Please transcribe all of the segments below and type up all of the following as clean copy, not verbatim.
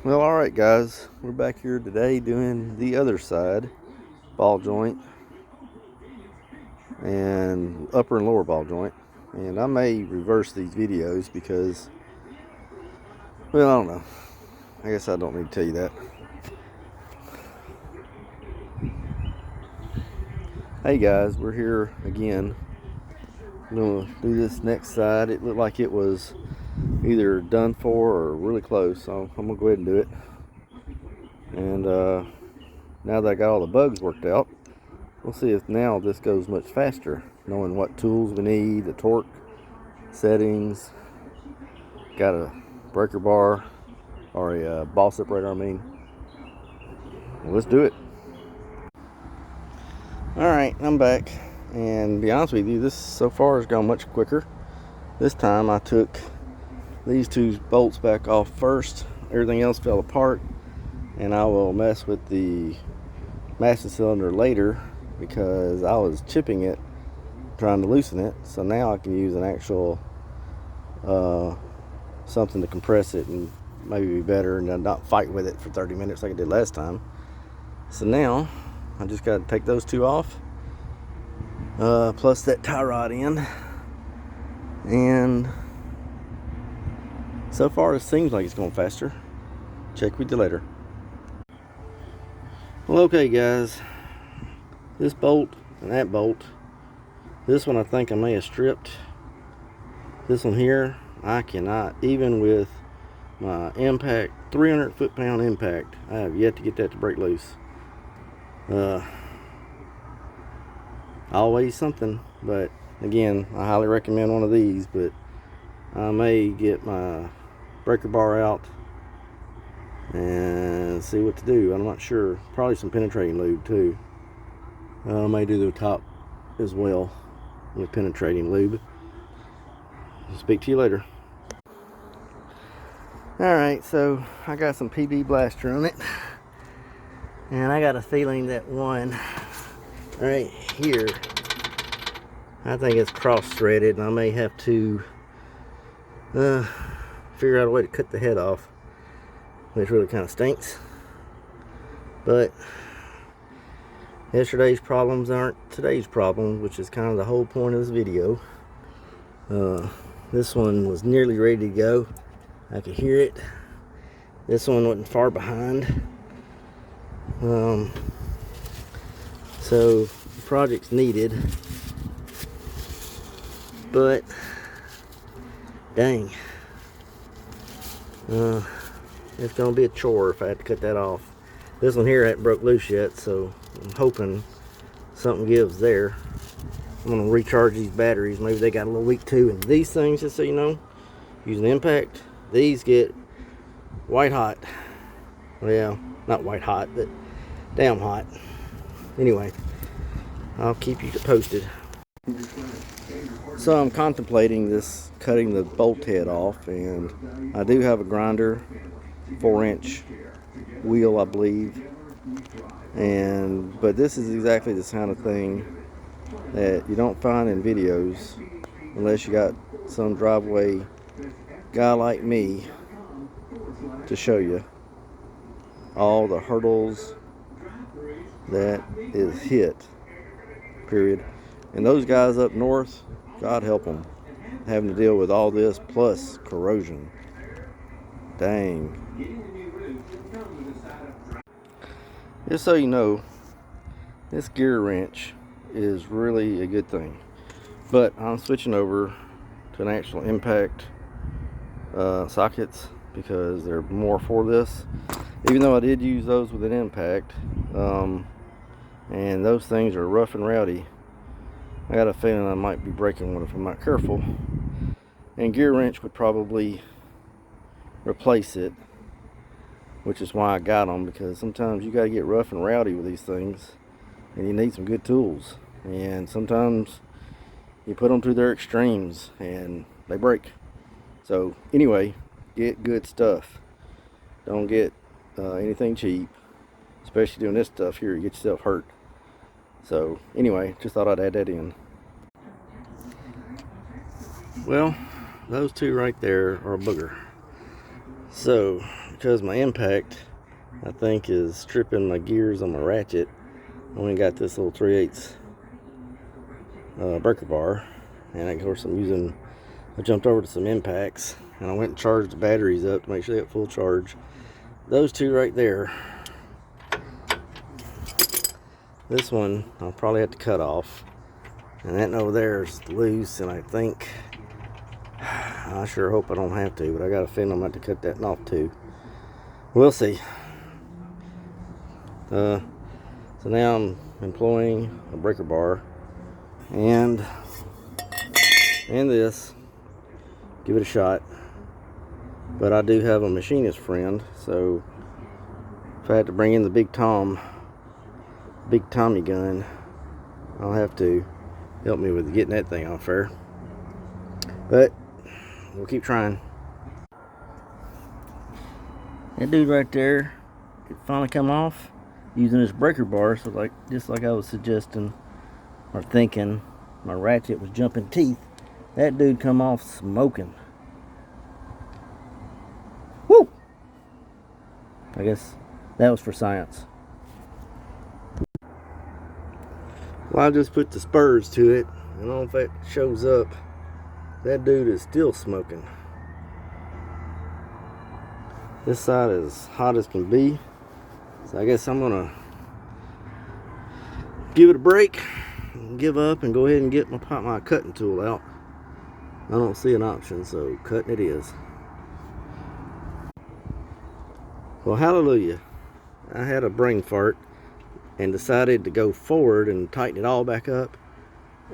Well, alright guys, we're back here today doing the other side, ball joint, and upper and lower ball joint. And I may reverse these videos because, well, I don't know. I guess I don't need to tell you that. Hey guys, we're here again. I'm going to do this next side. It looked like it was either done for or really close, so I'm going to go ahead and do it. And now that I got all the bugs worked out, we'll see if now this goes much faster, knowing what tools we need, the torque settings, got a breaker bar, or a ball separator, well, let's do it. Alright, I'm back, and to be honest with you, this so far has gone much quicker. This time I took these two bolts back off first, everything else fell apart, and I will mess with the master cylinder later because I was chipping it trying to loosen it. So now I can use an actual something to compress it and maybe be better and not fight with it for 30 minutes like I did last time. So now I just got to take those two off, plus that tie rod in, and so far it seems like it's going faster. Check with you later. Well, okay guys, this bolt and that bolt, this one I think I may have stripped. This one here, I cannot, even with my impact, 300 foot-pound impact, I have yet to get that to break loose. Always something, but again, I highly recommend one of these, but I may get my breaker bar out and see what to do. I'm not sure. Probably some penetrating lube too. I may do the top as well with penetrating lube. I'll speak to you later. Alright, so I got some PB blaster on it, and I got a feeling that one right here, I think it's cross threaded, and I may have to figure out a way to cut the head off, which really kind of stinks. But yesterday's problems aren't today's problems, which is kind of the whole point of this video. This one was nearly ready to go. I could hear it. This one wasn't far behind. So the project's needed, but dang, it's gonna be a chore if I have to cut that off. This one here hasn't broke loose yet, so I'm hoping something gives there. I'm gonna recharge these batteries. Maybe they got a little weak too. And these things, just so you know, using impact, these get white hot. Well, not white hot, but damn hot. Anyway, I'll keep you posted. So I'm contemplating this, cutting the bolt head off, and I do have a grinder, 4-inch wheel, I believe. But this is exactly the kind of thing that you don't find in videos unless you got some driveway guy like me to show you all the hurdles that is hit, period. And those guys up north, God help them, having to deal with all this plus corrosion. Dang. Just so you know, this gear wrench is really a good thing, but I'm switching over to an actual impact sockets because they're more for this, even though I did use those with an impact, and those things are rough and rowdy. I got a feeling I might be breaking one if I'm not careful, and gear wrench would probably replace it, which is why I got them, because sometimes you got to get rough and rowdy with these things and you need some good tools, and sometimes you put them to their extremes and they break. So anyway, get good stuff. Don't get anything cheap, especially doing this stuff here. You get yourself hurt. So anyway, just thought I'd add that in. Well, those two right there are a booger. So because my impact, I think, is stripping my gears on my ratchet. I only got this little 3/8 breaker bar, and of course I jumped over to some impacts, and I went and charged the batteries up to make sure they got full charge. Those two right there, this one I'll probably have to cut off, and that over there is loose, and I think, I sure hope I don't have to, but I got a feeling I'm going to have to cut that off too. We'll see. So now I'm employing a breaker bar and this. Give it a shot. But I do have a machinist friend, so if I had to bring in the big Tommy gun, I'll have to help me with getting that thing off there. But we'll keep trying. That dude right there, it finally come off using this breaker bar. So just like I was suggesting or thinking, my ratchet was jumping teeth. That dude come off smoking. Woo! I guess that was for science. Well, I just put the spurs to it. I don't know if that shows up. That dude is still smoking. This side is hot as can be. So I guess I'm gonna give it a break, and give up, and go ahead and get my cutting tool out. I don't see an option, so cutting it is. Well, hallelujah. I had a brain fart and decided to go forward and tighten it all back up,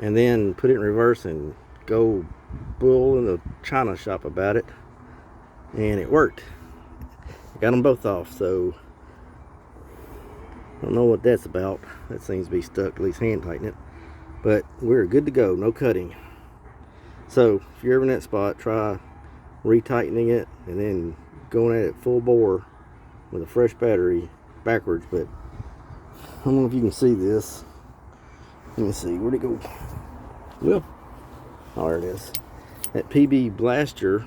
and then put it in reverse and go bull in the china shop about it, and it worked. Got them both off, so I don't know what that's about. That seems to be stuck, at least hand tighten it. But we're good to go, no cutting. So if you're ever in that spot, try retightening it and then going at it full bore with a fresh battery backwards. But I don't know if you can see this. Let me see, where'd it go? Well, oh, there it is. That PB blaster,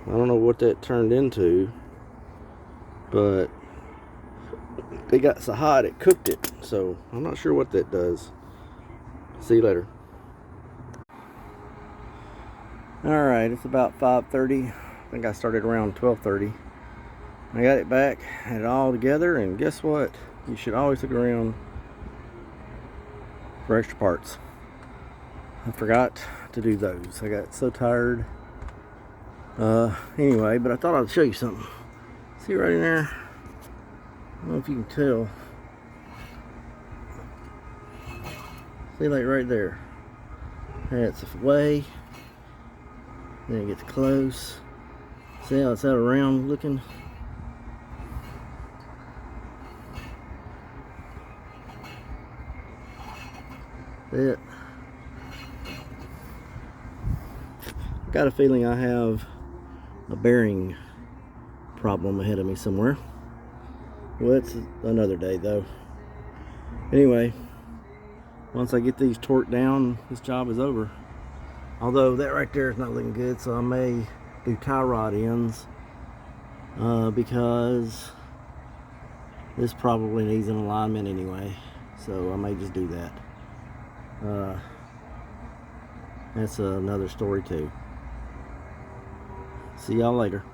I don't know what that turned into, but it got so hot it cooked it. So I'm not sure what that does. See you later. Alright, it's about 5:30. I think I started around 12:30. I got it back, had it all together, and guess what? You should always look around for extra parts. I forgot to do those. I got so tired. Anyway, but I thought I'd show you something. See right in there? I don't know if you can tell. See, like right there. That's away. Then it gets close. See how it's out around looking? It. Got a feeling I have a bearing problem ahead of me somewhere. Well, it's another day though. Anyway, once I get these torqued down, this job is over. Although that right there is not looking good, so I may do tie rod ends because this probably needs an alignment anyway. So I may just do that. That's another story too. See y'all later.